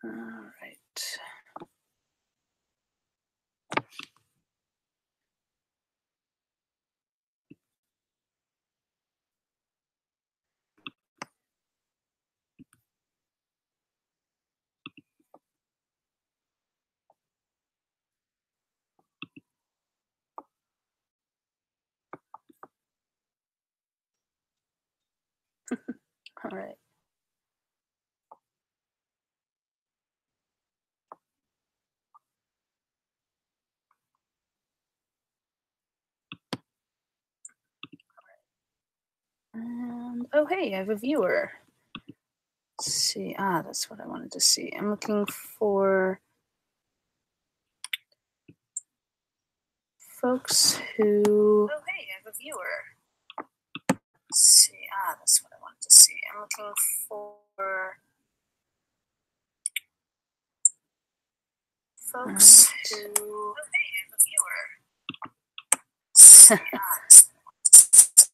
All right. All right. And oh, hey, I have a viewer. Let's see. That's what I wanted to see. I'm looking for folks who. Oh, hey, I have a viewer. Let's see. That's what I wanted to see. I'm looking for folks who. Oh, hey, I have a viewer.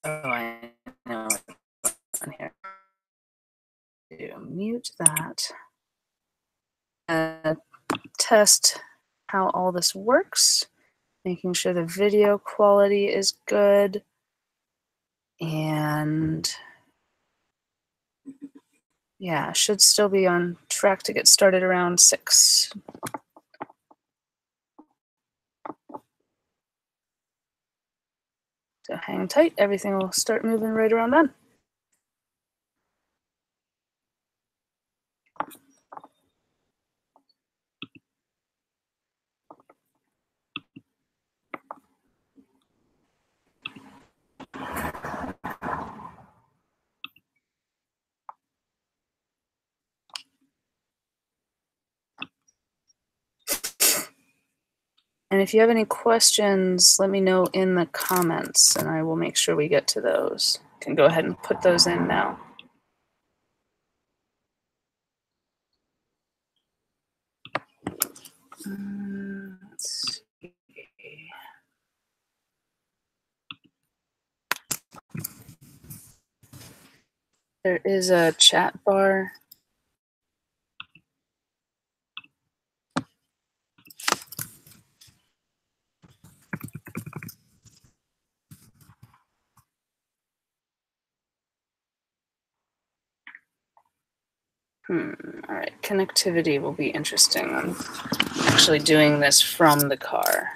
Oh, I know. On here. To mute that. Test how all this works, making sure the video quality is good, and yeah, should still be on track to get started around 6. So hang tight, everything will start moving right around then. And if you have any questions, let me know in the comments and I will make sure we get to those. You can go ahead and put those in now. Let's see. There is a chat bar. All right, connectivity will be interesting. I'm actually doing this from the car.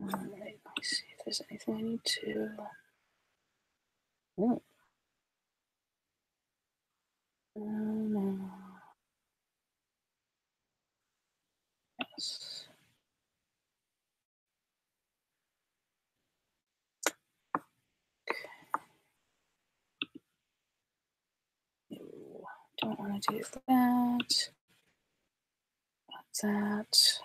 All right, let me see if there's anything I need to. Oh. No. Yes. No, don't want to do that. That.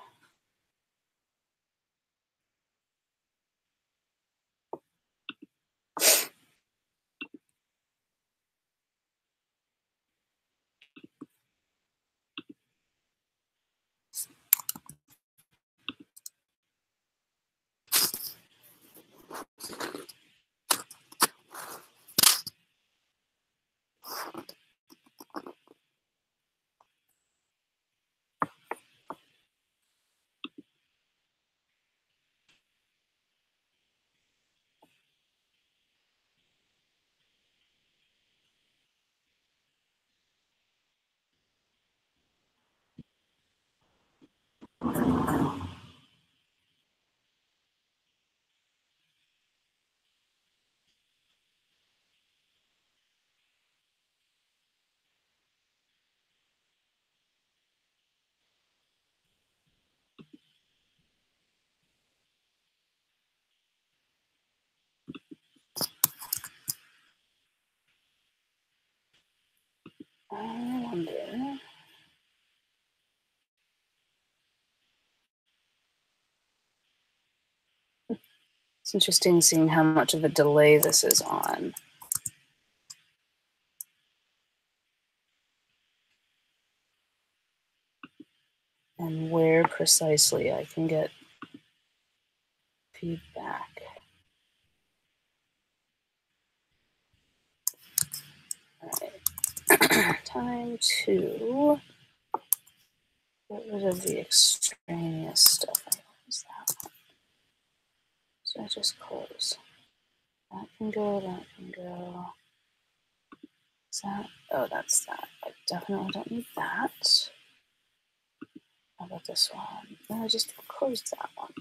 I wonder. It's interesting seeing how much of a delay this is on. And where precisely I can get feedback. All right. Time to get rid of the extraneous stuff. What was that? So I just close. That can go, that can go. Is that? Oh, that's that. I definitely don't need that. How about this one? No, I just closed that one.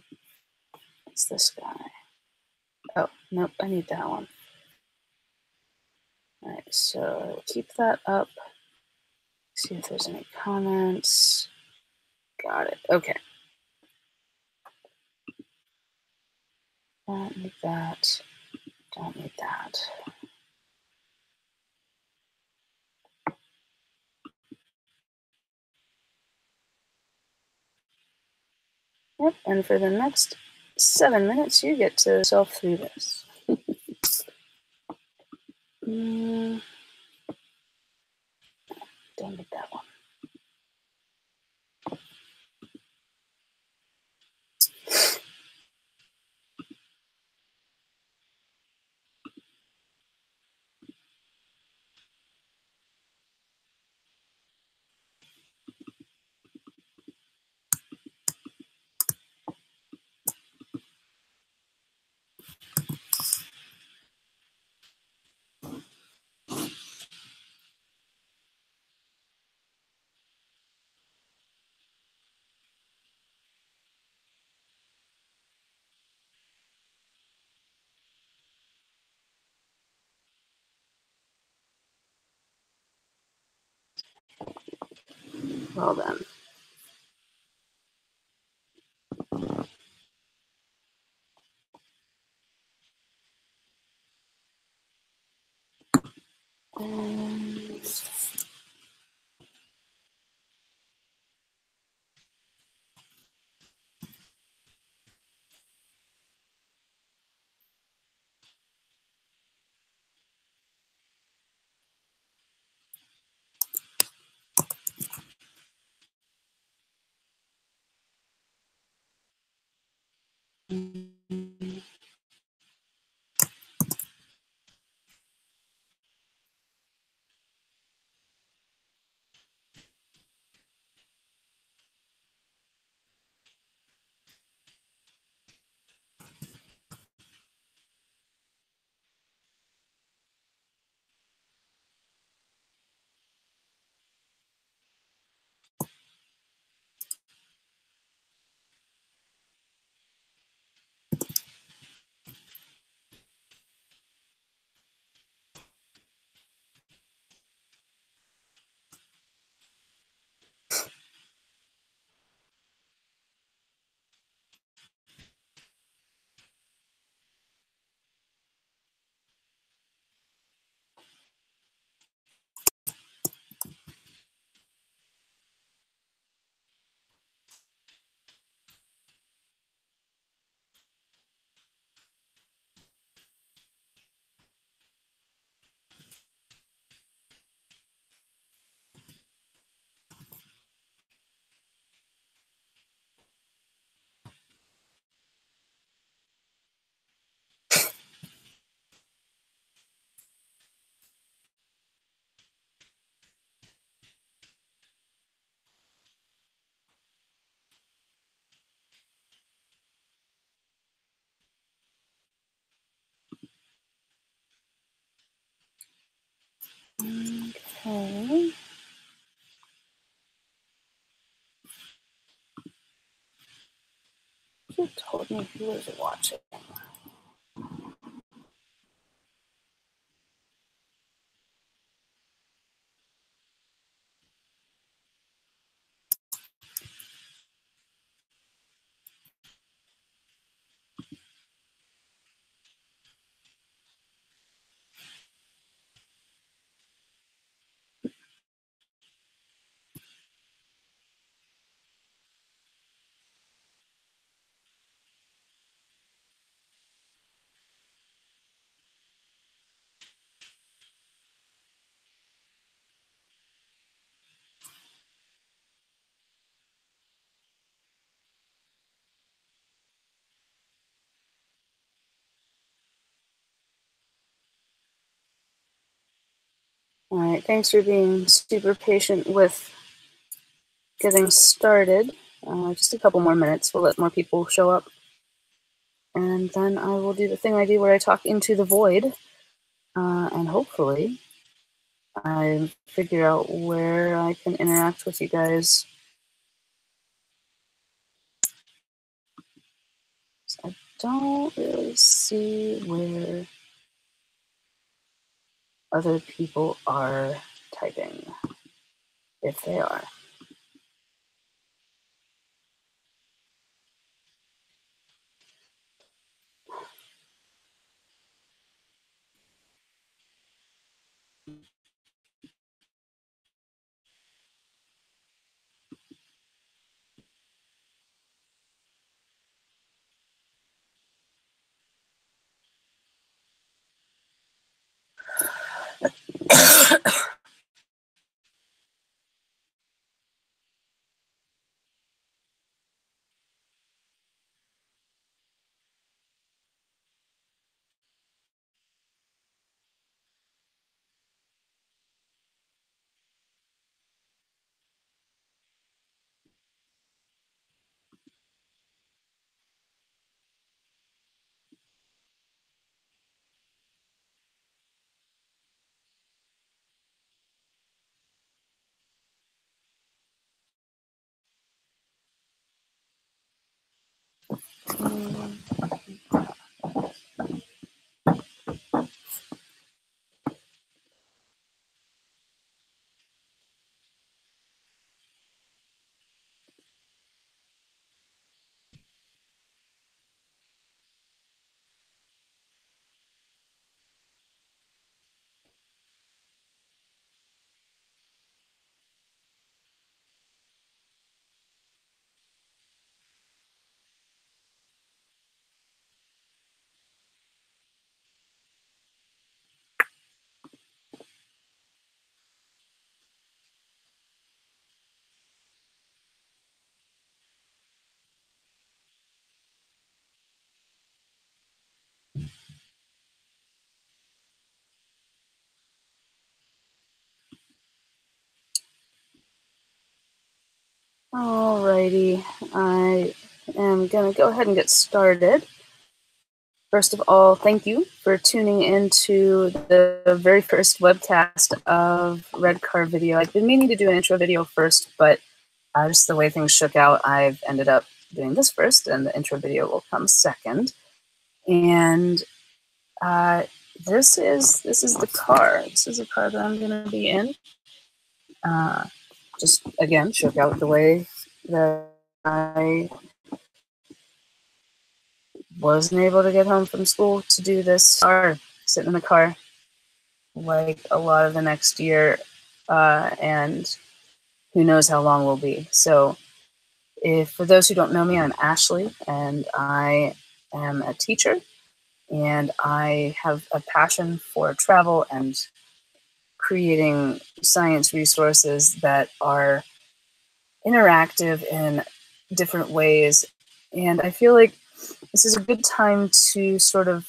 It's this guy. Oh, nope, I need that one. All right, so I'll keep that up. See if there's any comments. Got it. Okay. Don't need that. Don't need that. Yep, and for the next 7 minutes, you get to self through this. Don't need that one. Well then. And okay. Who told me who was watching? All right, thanks for being super patient with getting started. Just a couple more minutes. We'll let more people show up. And then I will do the thing I do where I talk into the void. And hopefully I figure out where I can interact with you guys. So I don't really see where other people are typing, if they are. Alrighty, I am going to go ahead and get started. First of all, thank you for tuning into the very first webcast of Red Car Video. I've been meaning to do an intro video first, but just the way things shook out, I've ended up doing this first, and the intro video will come second. And this is the car. This is a car that I'm going to be in. Just again, shook out the way that I wasn't able to get home from school to do this, or sit in the car like a lot of the next year, and who knows how long will be. So for those who don't know me, I'm Ashley, and I am a teacher, and I have a passion for travel and creating science resources that are interactive in different ways. And I feel like this is a good time to sort of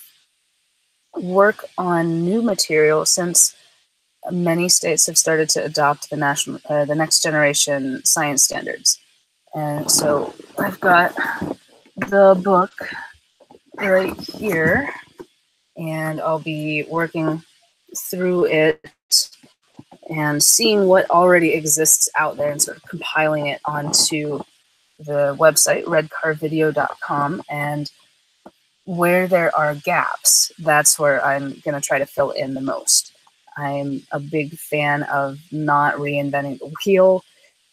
work on new material, since many states have started to adopt the next generation science standards. And so I've got the book right here, and I'll be working through it and seeing what already exists out there and sort of compiling it onto the website, redcarvideo.com, and where there are gaps, that's where I'm going to try to fill in the most. I'm a big fan of not reinventing the wheel.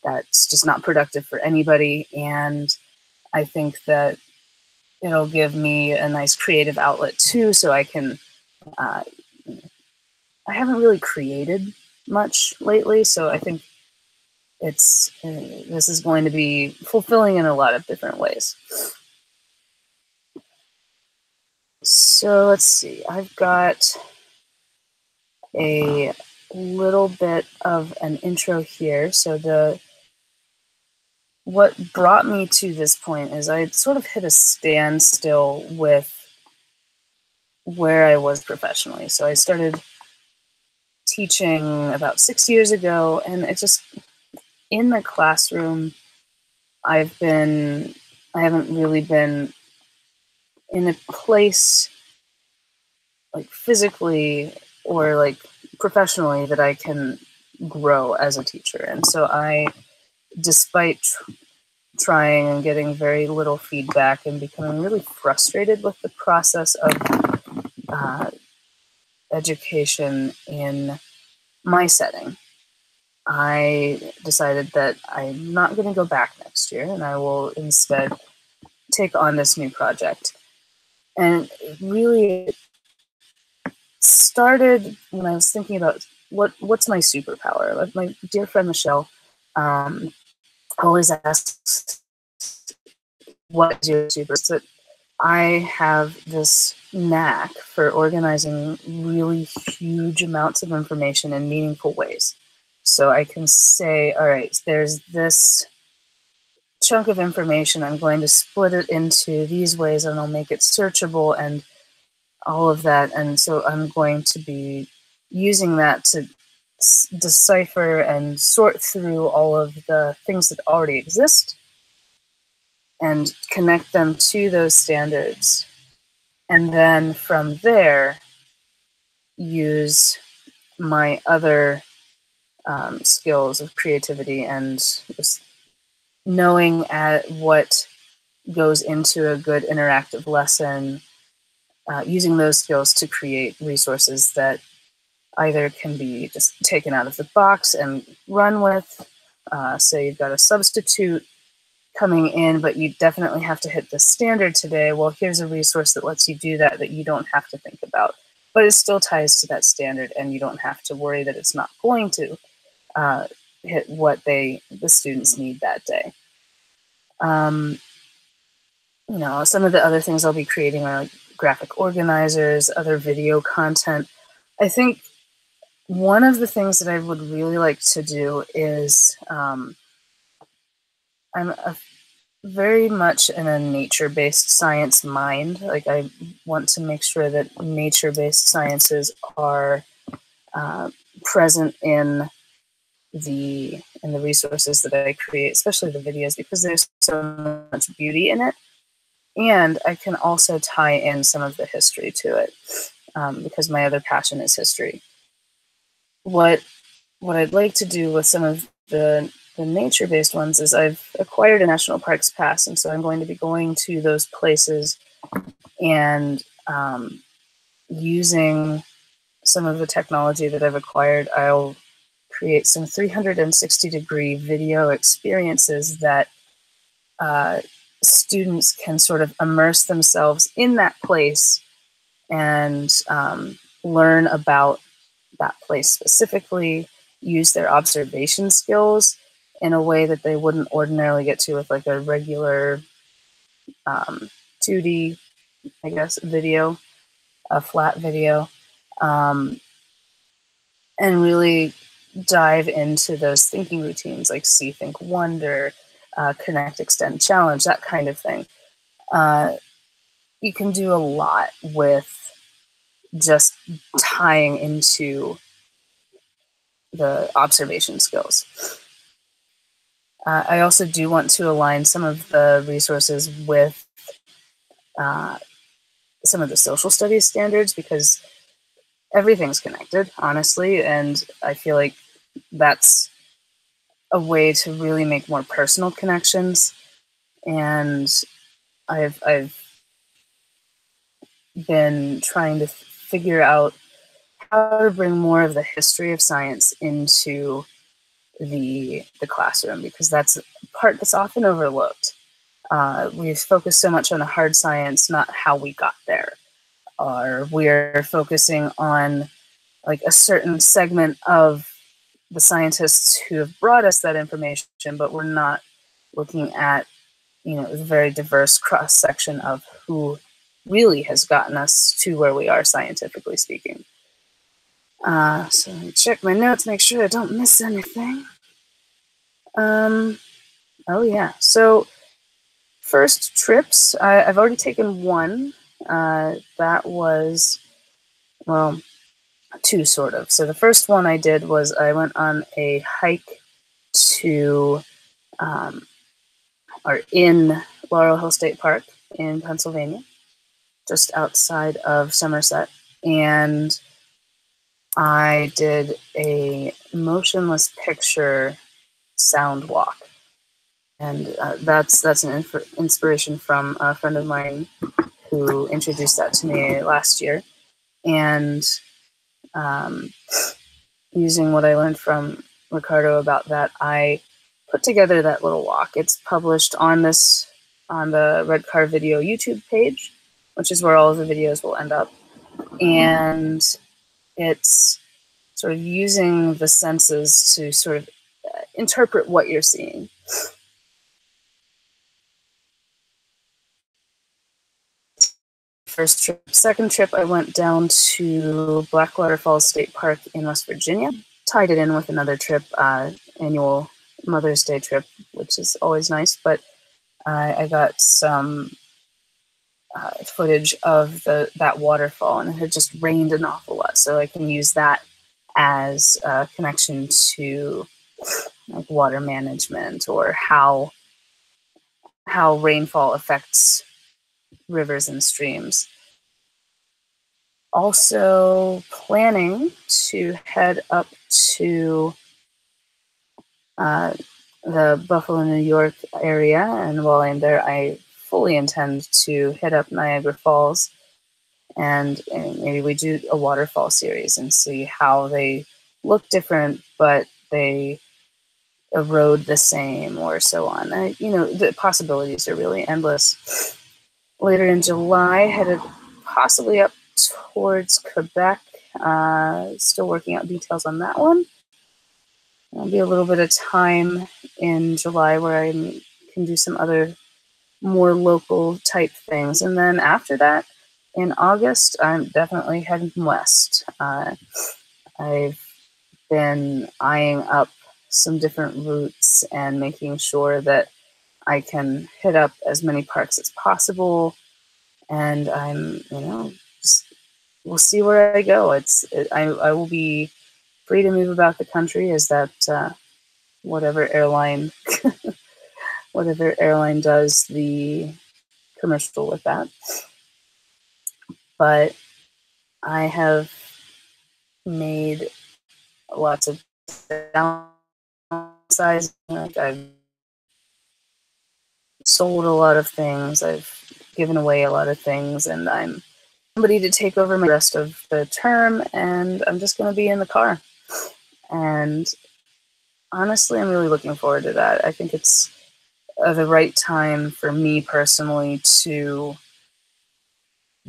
That's just not productive for anybody, and I think that it'll give me a nice creative outlet too, so I can I haven't really created much lately, so I think this is going to be fulfilling in a lot of different ways. So let's see, I've got a little bit of an intro here. So what brought me to this point is I sort of hit a standstill with where I was professionally. So I started teaching about 6 years ago, and it just, in the classroom, I haven't really been in a place, like physically or like professionally, that I can grow as a teacher. And so despite trying and getting very little feedback and becoming really frustrated with the process of education in my setting, I decided that I'm not going to go back next year, and I will instead take on this new project. And it really started when I was thinking about what's my superpower. Like my dear friend Michelle always asks, "What is your superpower?" So I have this knack for organizing really huge amounts of information in meaningful ways. So I can say, all right, there's this chunk of information. I'm going to split it into these ways, and I'll make it searchable and all of that. And so I'm going to be using that to decipher and sort through all of the things that already exist and connect them to those standards. And then from there, use my other skills of creativity and just knowing what goes into a good interactive lesson, using those skills to create resources that either can be just taken out of the box and run with. So you've got a substitute coming in, but you definitely have to hit the standard today. Well, here's a resource that lets you do that you don't have to think about, but it still ties to that standard, and you don't have to worry that it's not going to hit what the students need that day. Some of the other things I'll be creating are like graphic organizers, other video content. I think one of the things that I would really like to do is I'm very much in a nature-based science mind. Like, I want to make sure that nature-based sciences are present in the resources that I create, especially the videos, because there's so much beauty in it. And I can also tie in some of the history to it, because my other passion is history. What I'd like to do with some of the nature-based ones is I've acquired a National Parks Pass, and so I'm going to be going to those places and using some of the technology that I've acquired. I'll create some 360-degree video experiences that students can sort of immerse themselves in that place and learn about that place specifically, use their observation skills in a way that they wouldn't ordinarily get to with like a regular 2D, I guess, video, a flat video, and really dive into those thinking routines like see, think, wonder, connect, extend, challenge, that kind of thing. You can do a lot with just tying into the observation skills. I also do want to align some of the resources with some of the social studies standards, because everything's connected, honestly, and I feel like that's a way to really make more personal connections. And I've been trying to figure out how to bring more of the history of science into the classroom, because that's a part that's often overlooked. We've focused so much on the hard science, not how we got there. Or we're focusing on like a certain segment of the scientists who have brought us that information, but we're not looking at, the very diverse cross section of who really has gotten us to where we are scientifically speaking. So let me check my notes, make sure I don't miss anything. Oh yeah, so first trips, I've already taken one. That was, well, two, sort of. So the first one I did was I went on a hike to, or in Laurel Hill State Park in Pennsylvania, just outside of Somerset. And I did a motionless picture sound walk. And that's an inspiration from a friend of mine who introduced that to me last year. And using what I learned from Ricardo about that, I put together that little walk. It's published on the Red Car Video YouTube page, which is where all of the videos will end up. And it's sort of using the senses to sort of interpret what you're seeing. First trip. Second trip, I went down to Blackwater Falls State Park in West Virginia. Tied it in with another trip, annual Mother's Day trip, which is always nice. But I got some footage of that waterfall, and it had just rained an awful lot, so I can use that as a connection to like water management or how rainfall affects rivers and streams. Also planning to head up to the Buffalo, New York area, and while I'm there, I fully intend to hit up Niagara Falls, and maybe we do a waterfall series and see how they look different, but they erode the same, or so on. The possibilities are really endless. Later in July, headed possibly up towards Quebec. Still working out details on that one. There'll be a little bit of time in July where I can do some other more local type things. And then after that, in August, I'm definitely heading west. I've been eyeing up some different routes and making sure that I can hit up as many parks as possible. And I'm, we'll see where I go. I will be free to move about the country, as that whatever airline does the commercial with that. But I have made lots of downsizing. Like, I've sold a lot of things. I've given away a lot of things, and I'm somebody to take over my rest of the term, and I'm just going to be in the car. And honestly, I'm really looking forward to that. I think it's the right time for me personally to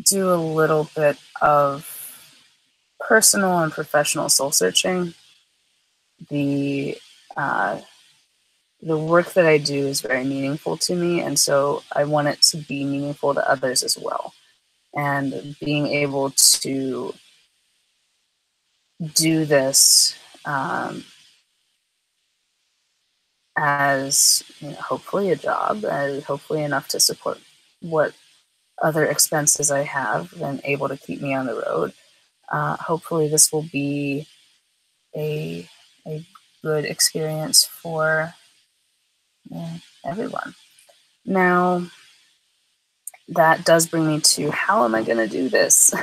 do a little bit of personal and professional soul searching. The work that I do is very meaningful to me, and so I want it to be meaningful to others as well. And being able to do this as hopefully a job, hopefully enough to support what other expenses I have and able to keep me on the road. Hopefully this will be a good experience for everyone. Now, that does bring me to, how am I going to do this?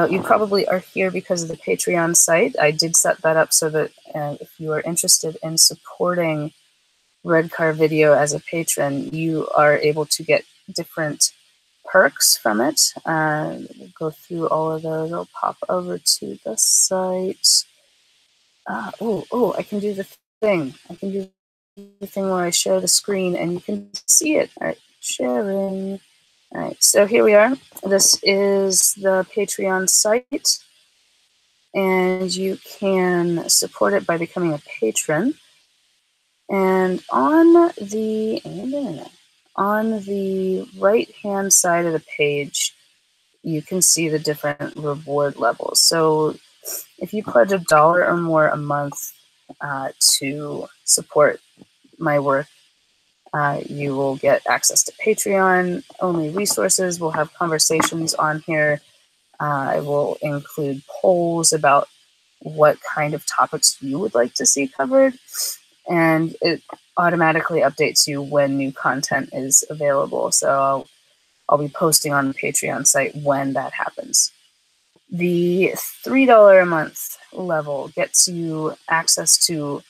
You probably are here because of the Patreon site. I did set that up so that if you are interested in supporting Red Car Video as a patron, you are able to get different perks from it. We'll go through all of those. I'll pop over to the site. I can do the thing. I can do the thing where I share the screen and you can see it. All right, sharing. All right, so here we are. This is the Patreon site, and you can support it by becoming a patron. And on the right-hand side of the page, you can see the different reward levels. So if you pledge $1 or more a month to support my work, you will get access to Patreon only resources. We'll have conversations on here I will include polls about what kind of topics you would like to see covered, and it automatically updates you when new content is available. So I'll be posting on the Patreon site when that happens. The $3 a month level gets you access to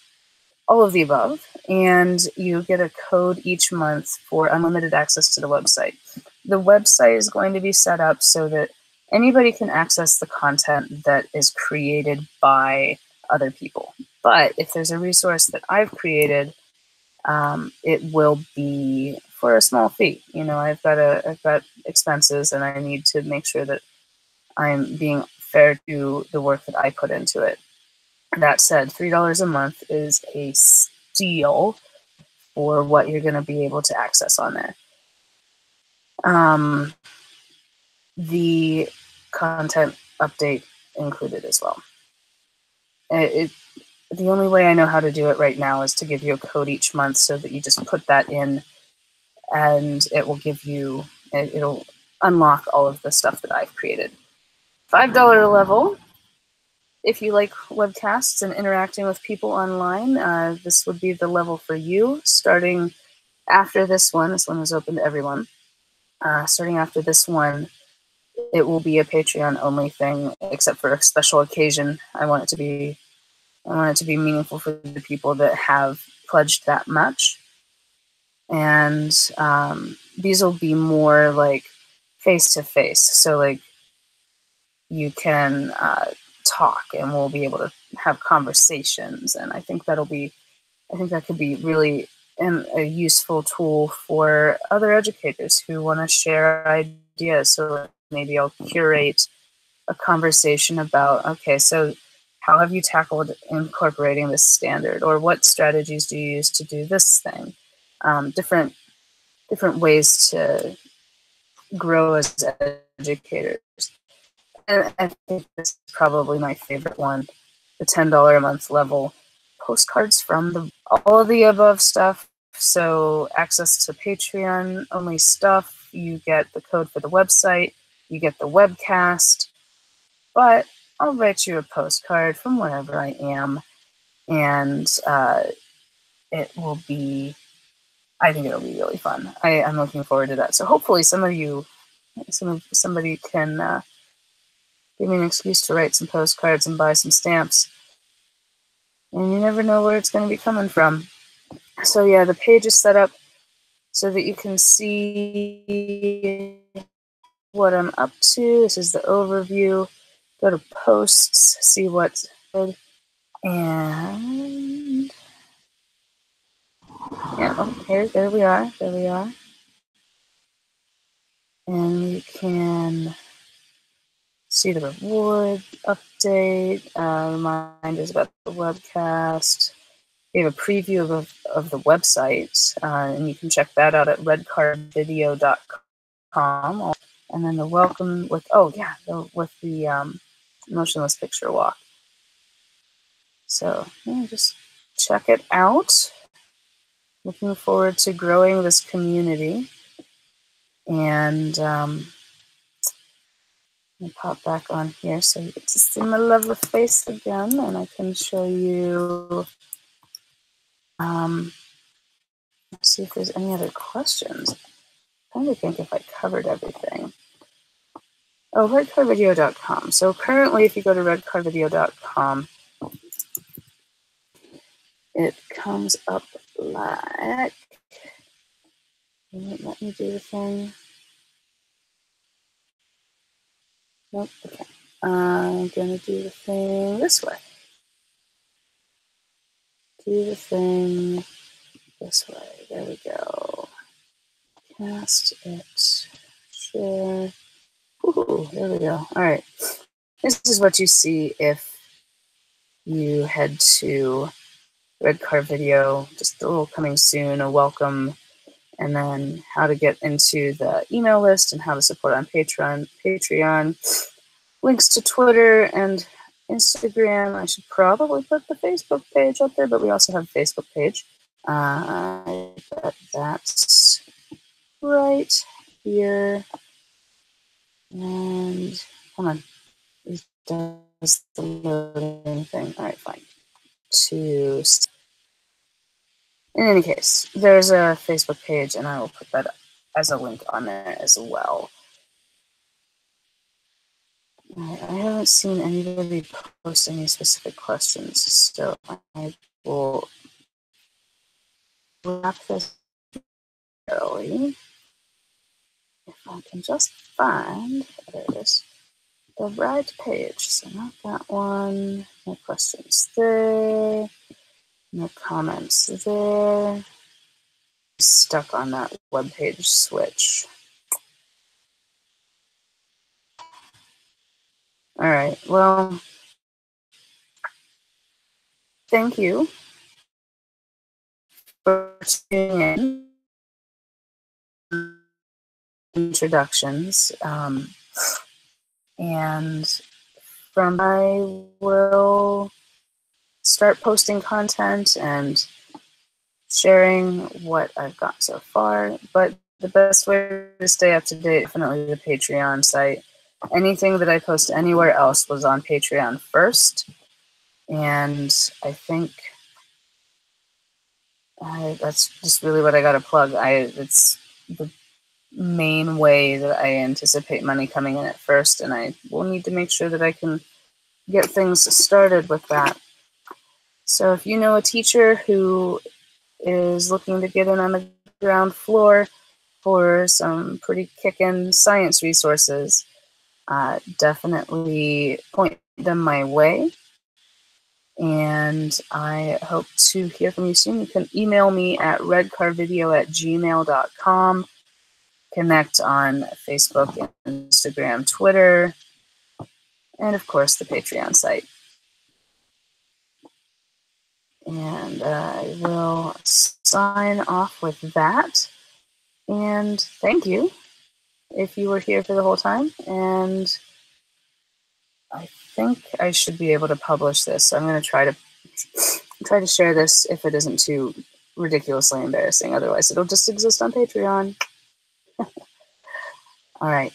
all of the above, and you get a code each month for unlimited access to the website. The website is going to be set up so that anybody can access the content that is created by other people. But if there's a resource that I've created, it will be for a small fee. You know, I've got expenses, and I need to make sure that I'm being fair to the work that I put into it. That said, $3 a month is a steal for what you're going to be able to access on there. The content update included as well. The only way I know how to do it right now is to give you a code each month so that you just put that in, and it will give you, it'll unlock all of the stuff that I've created. $5 level, if you like webcasts and interacting with people online, this would be the level for you. Starting after this one is open to everyone. Starting after this one, it will be a Patreon only thing, except for a special occasion. I want it to be meaningful for the people that have pledged that much. And these will be more like face to face. So like you can talk, and we'll be able to have conversations. And I think that could be really a useful tool for other educators who want to share ideas. So maybe I'll curate a conversation about, okay, so how have you tackled incorporating this standard, or what strategies do you use to do this thing? Different ways to grow as educators. And I think this is probably my favorite one, the $10 a month level. Postcards from all of the above stuff. So access to Patreon only stuff. You get the code for the website. You get the webcast. But I'll write you a postcard from wherever I am, and it will be, I think it'll be really fun. I'm looking forward to that. So hopefully somebody can give me an excuse to write some postcards and buy some stamps. And you never know where it's going to be coming from. So yeah, the page is set up so that you can see what I'm up to. This is the overview. Go to posts, see what's good. And yeah, there we are. And you can see the reward update, reminders about the webcast. We have a preview of the website, and you can check that out at redcardvideo.com. And then the welcome with, with the motionless picture walk. So yeah, just check it out. Looking forward to growing this community. And I'll pop back on here so you get to see my lovely face again, and I can show you. Let's see if there's any other questions. I'm trying to think if I covered everything. Oh, redcardvideo.com. So currently, if you go to redcardvideo.com, it comes up like, let me do the thing. Nope, okay. I'm gonna do the thing this way. Do the thing this way. There we go. Cast it. Share. Ooh, there we go. All right. This is what you see if you head to Red Card Video. Just a little coming soon, a welcome, and then how to get into the email list and how to support on Patreon. Links to Twitter and Instagram. I should probably put the Facebook page up there, but we also have a Facebook page. I bet that's right here. And Come on. It does the loading thing. All right, fine. In any case, there's a Facebook page, and I will put that as a link on there as well. I haven't seen anybody post any specific questions, so I will wrap this early. If I can just find, there it is, the right page. So not that one. No questions there. No comments there. Stuck on that web page switch. All right, well, thank you for tuning in. Introductions. And I will start posting content and sharing what I've got so far. But the best way to stay up to date, definitely the Patreon site. Anything that I post anywhere else was on Patreon first. And I think that's just really what I got to plug. It's the main way that I anticipate money coming in at first, and I will need to make sure that I can get things started with that. So if you know a teacher who is looking to get in on the ground floor for some pretty kickin' science resources, definitely point them my way. And I hope to hear from you soon. You can email me at redcarvideo@gmail.com. Connect on Facebook, Instagram, Twitter, and of course the Patreon site. And I will sign off with that. And thank you if you were here for the whole time. And I think I should be able to publish this. So I'm going to try to share this if it isn't too ridiculously embarrassing. Otherwise, it'll just exist on Patreon. All right.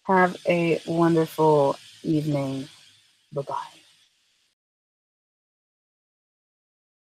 Have a wonderful evening. Bye-bye.